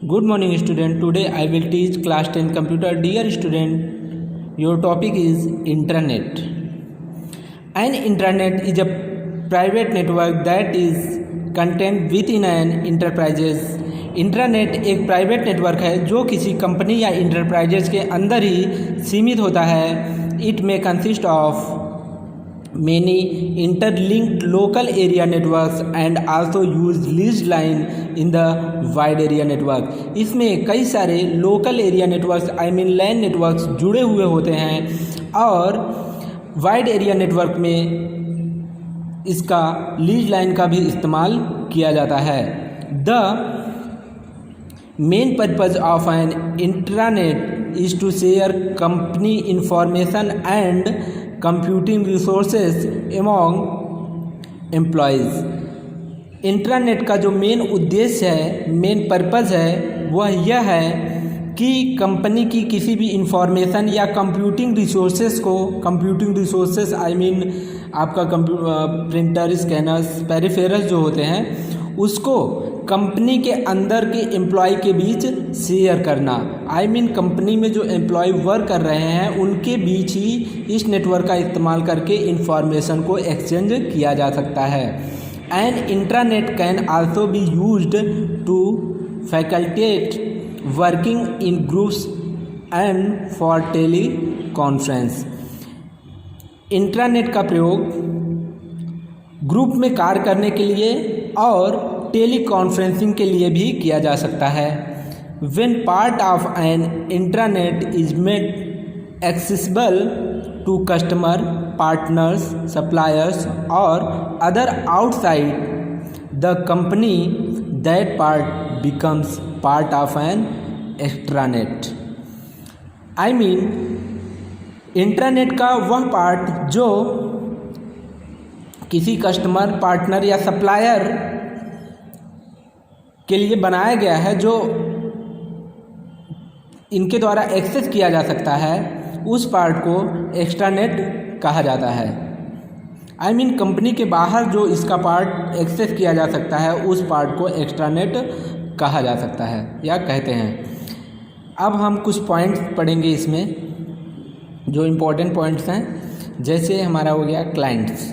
Good morning student. Today I will teach class 10 computer. Dear student, your topic is intranet. An intranet is a private network that is contained within an enterprises. Intranet एक private network है जो किसी company या enterprises के अंदर ही सीमित होता है. It may consist of many interlinked local area networks and also use leased line in the wide area network. इसमें कई सारे local area networks LAN networks जुड़े हुए होते हैं और wide area network में इसका leased line का भी इस्तेमाल किया जाता है. The main purpose of an intranet is to share company information and computing resources among employees. Intranet का जो मेन उद्देश्य है, मेन पर्पज़ है, वह यह है कि कंपनी की किसी भी इंफॉर्मेशन या कंप्यूटिंग रिसोर्सेज आपका प्रिंटर, स्कैनर्स, पेरिफेरल्स जो होते हैं उसको कंपनी के अंदर के एम्प्लॉय के बीच शेयर करना. कंपनी में जो एम्प्लॉय वर्क कर रहे हैं उनके बीच ही इस नेटवर्क का इस्तेमाल करके इंफॉर्मेशन को एक्सचेंज किया जा सकता है. And intranet can also be used to facilitate working in groups and for teleconference. Intranet का प्रयोग ग्रुप में कार्य करने के लिए और टेली कॉन्फ्रेंसिंग के लिए भी किया जा सकता है. When part of an intranet is made accessible to customer, partners, suppliers or other outside the company, that part becomes part of an extranet. Intranet का वह पार्ट जो किसी कस्टमर, पार्टनर या सप्लायर के लिए बनाया गया है, जो इनके द्वारा एक्सेस किया जा सकता है, उस पार्ट को एक्स्ट्रानेट कहा जाता है. कंपनी के बाहर जो इसका पार्ट एक्सेस किया जा सकता है उस पार्ट को एक्स्ट्रानेट कहा जा सकता है या कहते हैं. अब हम कुछ पॉइंट्स पढ़ेंगे इसमें जो इम्पोर्टेंट पॉइंट्स हैं. जैसे हमारा हो गया clients.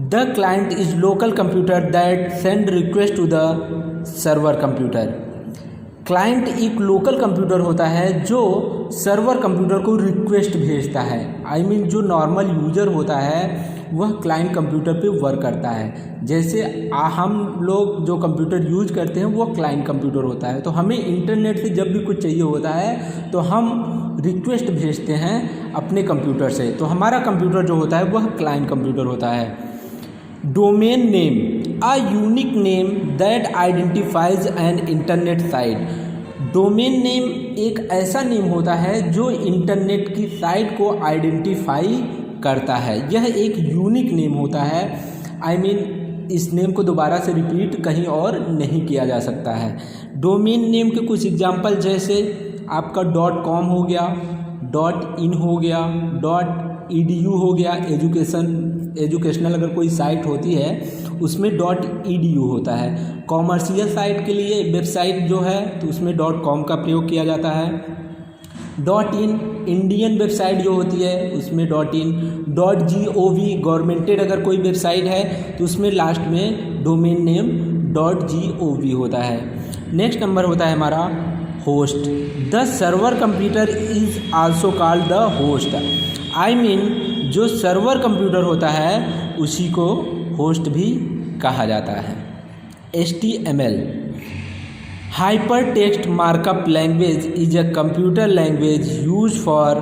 The client is local computer that send request to the server computer. Client एक लोकल कंप्यूटर होता है जो सर्वर कंप्यूटर को रिक्वेस्ट भेजता है. जो नॉर्मल यूज़र होता है वह क्लाइंट कंप्यूटर पे वर्क करता है. जैसे हम लोग जो कंप्यूटर यूज करते हैं वह क्लाइंट कंप्यूटर होता है. तो हमें इंटरनेट से जब भी कुछ चाहिए होता है तो हम रिक्वेस्ट भेजते हैं अपने कंप्यूटर से. तो हमारा कंप्यूटर जो होता है वह क्लाइंट कंप्यूटर होता है. Domain name, a unique name that identifies an internet site. Domain name एक ऐसा नेम होता है जो इंटरनेट की साइट को आइडेंटिफाई करता है. यह एक यूनिक नेम होता है. इस नेम को दोबारा से रिपीट कहीं और नहीं किया जा सकता है. डोमेन नेम के कुछ एग्जांपल जैसे आपका .com हो गया, .in हो गया, .edu हो गया. एजुकेशनल अगर कोई साइट होती है उसमें .edu होता है. कॉमर्शियल साइट के लिए वेबसाइट जो है तो उसमें .com का प्रयोग किया जाता है. .in इंडियन वेबसाइट जो होती है उसमें .in. .gov गवर्नमेंटेड अगर कोई वेबसाइट है तो उसमें लास्ट में डोमेन नेम .gov होता है. नेक्स्ट नंबर होता है हमारा host. The server computer is also called the host. जो सर्वर कंप्यूटर होता है उसी को होस्ट भी कहा जाता है. HTML hyper text markup language is a computer language use for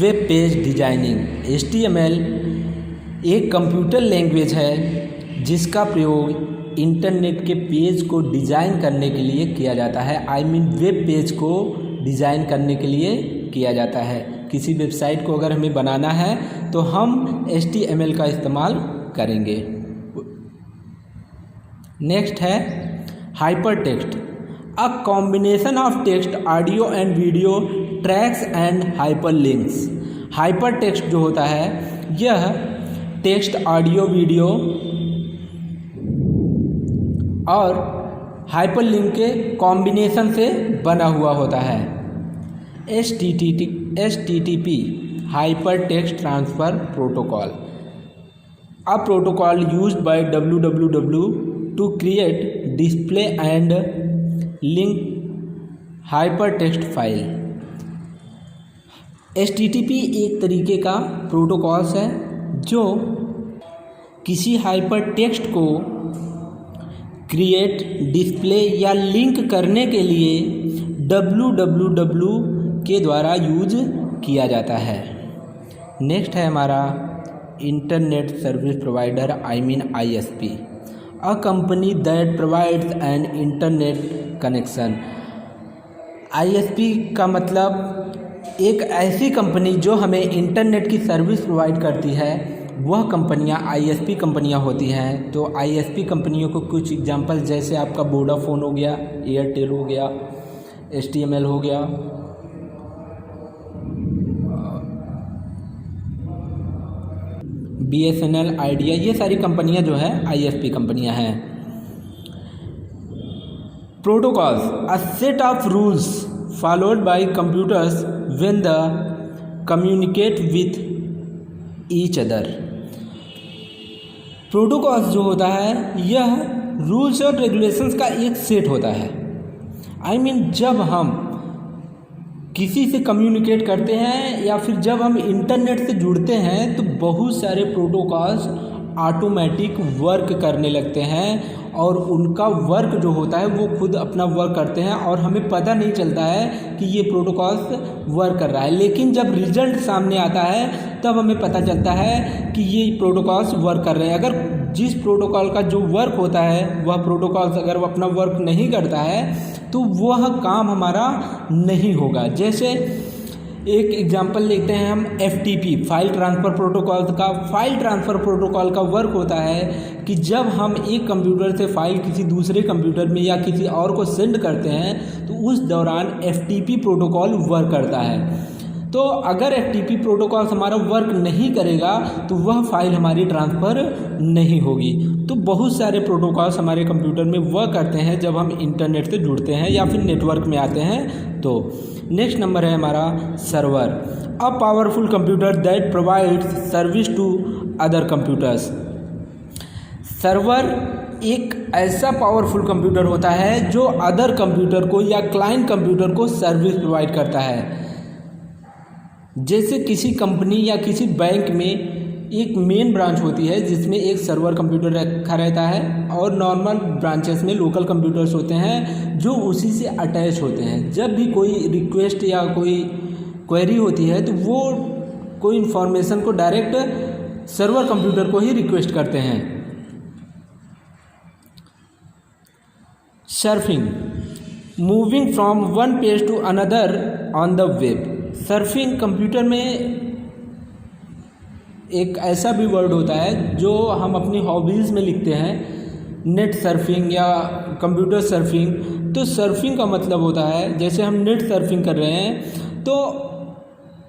web page designing. HTML एक कंप्यूटर लैंग्वेज है जिसका प्रयोग इंटरनेट के पेज को डिज़ाइन करने के लिए किया जाता है. वेब पेज को डिज़ाइन करने के लिए किया जाता है. किसी वेबसाइट को अगर हमें बनाना है तो हम HTML का इस्तेमाल करेंगे. नेक्स्ट है hypertext. A combination of text, audio and video, tracks and hyperlinks. Hypertext जो होता है यह टेक्स्ट, ऑडियो, वीडियो और हाइपरलिंक के कॉम्बिनेशन से बना हुआ होता है। HTTP hypertext transfer protocol, a protocol used by www to create, display and link hypertext file. HTTP एक तरीके का प्रोटोकॉल्स है जो किसी हाइपर टेक्स्ट को क्रिएट, डिस्प्ले या लिंक करने के लिए www के द्वारा यूज किया जाता है। नेक्स्ट है हमारा internet service provider, ISP, a company that provides an internet connection. ISP का मतलब एक ऐसी कंपनी जो हमें इंटरनेट की सर्विस प्रोवाइड करती है, वह कंपनियां ISP कंपनियां होती हैं। तो ISP कंपनियों को कुछ एग्जांपल जैसे आपका वोडाफोन हो गया, एयरटेल हो गया, STML हो गया, BSNL, आइडिया, ये सारी कंपनियां जो है ISP कंपनियां हैं। Protocols, a set of rules followed by computers when the communicate with each other. Protocols जो होता है यह रूल्स और रेगुलेशंस का एक सेट होता है। जब हम किसी से कम्युनिकेट करते हैं या फिर जब हम इंटरनेट से जुड़ते हैं तो बहुत सारे प्रोटोकॉल्स ऑटोमेटिक वर्क करने लगते हैं और उनका वर्क जो होता है वो खुद अपना वर्क करते हैं और हमें पता नहीं चलता है कि ये प्रोटोकॉल्स वर्क कर रहा है। लेकिन जब रिजल्ट सामने आता है तब हमें पता चलता है कि ये प्रोटोकॉल्स वर्क कर रहे हैं। अगर जिस प्रोटोकॉल का जो वर्क होता है वह प्रोटोकॉल्स अगर वो अपना वर्क नहीं करता है तो वह काम हमारा नहीं होगा। जैसे एक एग्जांपल लेते हैं हम FTP, फाइल ट्रांसफ़र प्रोटोकॉल का। फाइल ट्रांसफ़र प्रोटोकॉल का वर्क होता है कि जब हम एक कंप्यूटर से फाइल किसी दूसरे कंप्यूटर में या किसी और को सेंड करते हैं तो उस दौरान FTP प्रोटोकॉल वर्क करता है। तो अगर FTP प्रोटोकॉल हमारा वर्क नहीं करेगा तो वह फाइल हमारी ट्रांसफ़र नहीं होगी। तो बहुत सारे प्रोटोकॉल्स हमारे कंप्यूटर में वर्क करते हैं जब हम इंटरनेट से जुड़ते हैं या फिर नेटवर्क में आते हैं। तो नेक्स्ट नंबर है हमारा server, a powerful computer that provides service to other computers. Server एक ऐसा पावरफुल कंप्यूटर होता है जो अदर कंप्यूटर को या क्लाइंट कंप्यूटर को सर्विस प्रोवाइड करता है। जैसे किसी कंपनी या किसी बैंक में एक मेन ब्रांच होती है जिसमें एक सर्वर कंप्यूटर रखा रहता है और नॉर्मल ब्रांचेस में लोकल कंप्यूटर्स होते हैं जो उसी से अटैच होते हैं। जब भी कोई रिक्वेस्ट या कोई क्वेरी होती है तो वो कोई इन्फॉर्मेशन को डायरेक्ट सर्वर कंप्यूटर को ही रिक्वेस्ट करते हैं। Surfing, moving from one page to another on the web. Surfing computer में एक ऐसा भी वर्ड होता है जो हम अपनी हॉबीज़ में लिखते हैं, नेट सर्फिंग या कंप्यूटर सर्फिंग। तो सर्फिंग का मतलब होता है जैसे हम नेट सर्फिंग कर रहे हैं तो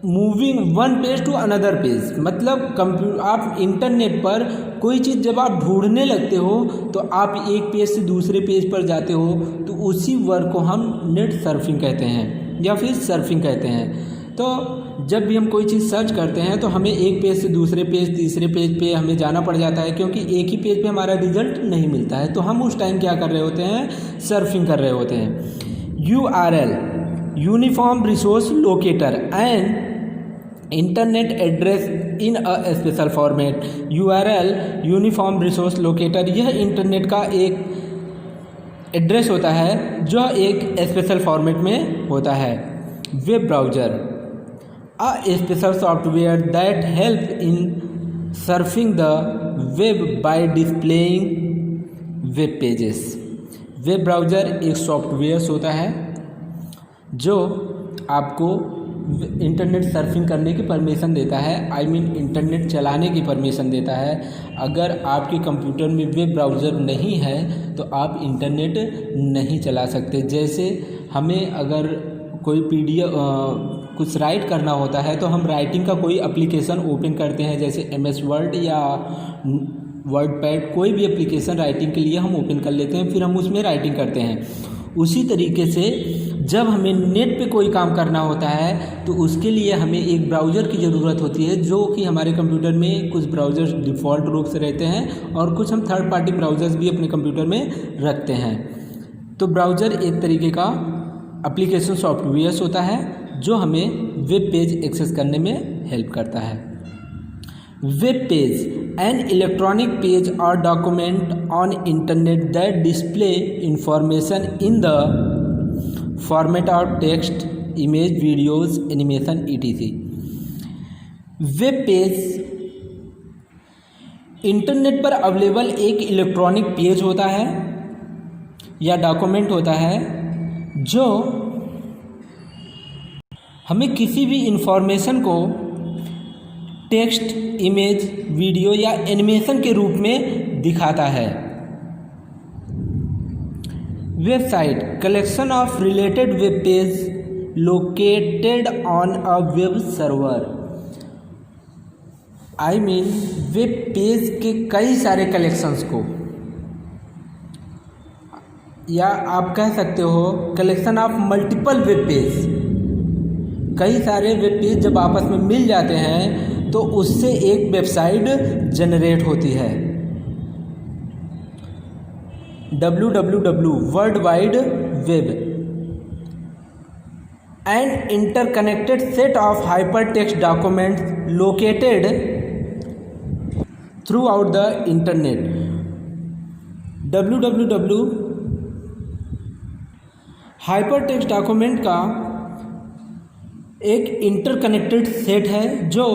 moving one page to another page, मतलब आप इंटरनेट पर कोई चीज़ जब आप ढूंढने लगते हो तो आप एक पेज से दूसरे पेज पर जाते हो, तो उसी वर्क को हम नेट सर्फिंग कहते हैं या फिर सर्फिंग कहते हैं। तो जब भी हम कोई चीज़ सर्च करते हैं तो हमें एक पेज से दूसरे पेज, तीसरे पेज पे हमें जाना पड़ जाता है क्योंकि एक ही पेज पे हमारा रिजल्ट नहीं मिलता है। तो हम उस टाइम क्या कर रहे होते हैं, सर्फिंग कर रहे होते हैं। URL, uniform resource locator, and internet address in a special format. URL, uniform resource locator, यह इंटरनेट का एक एड्रेस होता है जो एक स्पेशल फॉर्मेट में होता है। Web browser, a special software that help in surfing the web by displaying web pages। Web browser एक सॉफ्टवेयर होता है जो आपको इंटरनेट सर्फिंग करने की परमिशन देता है, इंटरनेट चलाने की परमिशन देता है। अगर आपके कंप्यूटर में वेब ब्राउज़र नहीं है तो आप इंटरनेट नहीं चला सकते। जैसे हमें अगर कोई PDF कुछ राइट करना होता है तो हम राइटिंग का कोई एप्लीकेशन ओपन करते हैं जैसे MS वर्ड या वर्ड पैड, कोई भी एप्लीकेशन राइटिंग के लिए हम ओपन कर लेते हैं, फिर हम उसमें राइटिंग करते हैं। उसी तरीके से जब हमें नेट पे कोई काम करना होता है तो उसके लिए हमें एक ब्राउज़र की ज़रूरत होती है, जो कि हमारे कंप्यूटर में कुछ ब्राउज़र्स डिफ़ॉल्ट रूप से रहते हैं और कुछ हम थर्ड पार्टी ब्राउज़र्स भी अपने कंप्यूटर में रखते हैं। तो ब्राउज़र एक तरीके का एप्लीकेशन सॉफ्टवेयर्स होता है जो हमें वेब पेज एक्सेस करने में हेल्प करता है। Web page, an electronic page or document on internet that display information in the format of text, image, videos, animation, etc. Web page internet पर अवेलेबल एक इलेक्ट्रॉनिक पेज होता है या document होता है जो हमें किसी भी इंफॉर्मेशन को टेक्स्ट, इमेज, वीडियो या एनिमेशन के रूप में दिखाता है। Website, collection of related web page located on a web server. I mean web page के कई सारे कलेक्शंस को, या आप कह सकते हो collection of multiple web page. कई सारे वेब पेज जब आपस में मिल जाते हैं तो उससे एक वेबसाइट जनरेट होती है। www world wide web, an interconnected set of hypertext documents located throughout the internet. www hypertext document का एक इंटरकनेक्टेड सेट है जो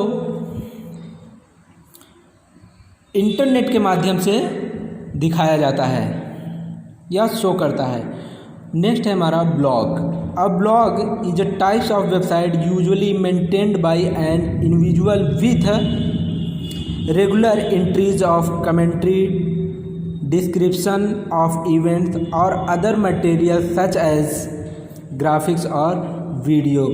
इंटरनेट के माध्यम से दिखाया जाता है या शो करता है। नेक्स्ट है हमारा blog. A blog is a types of website usually maintained by an individual with regular entries of commentary, description of events और other material such as graphics और वीडियो।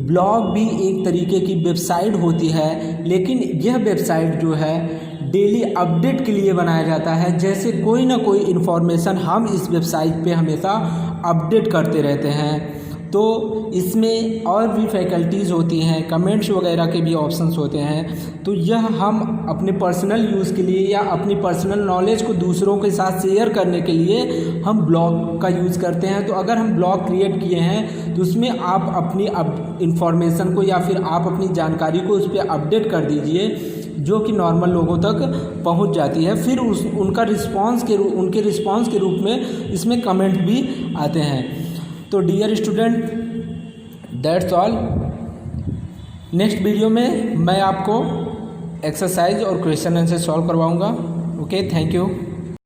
ब्लॉग भी एक तरीके की वेबसाइट होती है, लेकिन यह वेबसाइट जो है डेली अपडेट के लिए बनाया जाता है। जैसे कोई ना कोई इन्फॉर्मेशन हम इस वेबसाइट पे हमेशा अपडेट करते रहते हैं। तो इसमें और भी फैकल्टीज़ होती हैं, कमेंट्स वगैरह के भी ऑप्शंस होते हैं। तो यह हम अपने पर्सनल यूज़ के लिए या अपनी पर्सनल नॉलेज को दूसरों के साथ शेयर करने के लिए हम ब्लॉग का यूज़ करते हैं। तो अगर हम ब्लॉग क्रिएट किए हैं तो उसमें आप अपनी इंफॉर्मेशन को या फिर आप अपनी जानकारी को उस पर अपडेट कर दीजिए, जो कि नॉर्मल लोगों तक पहुंच जाती है। फिर उनके रिस्पांस के रूप में इसमें कमेंट भी आते हैं। तो dear student, that's all. Next video में मैं आपको एक्सरसाइज और क्वेश्चन आंसर सॉल्व करवाऊंगा। Okay, thank you.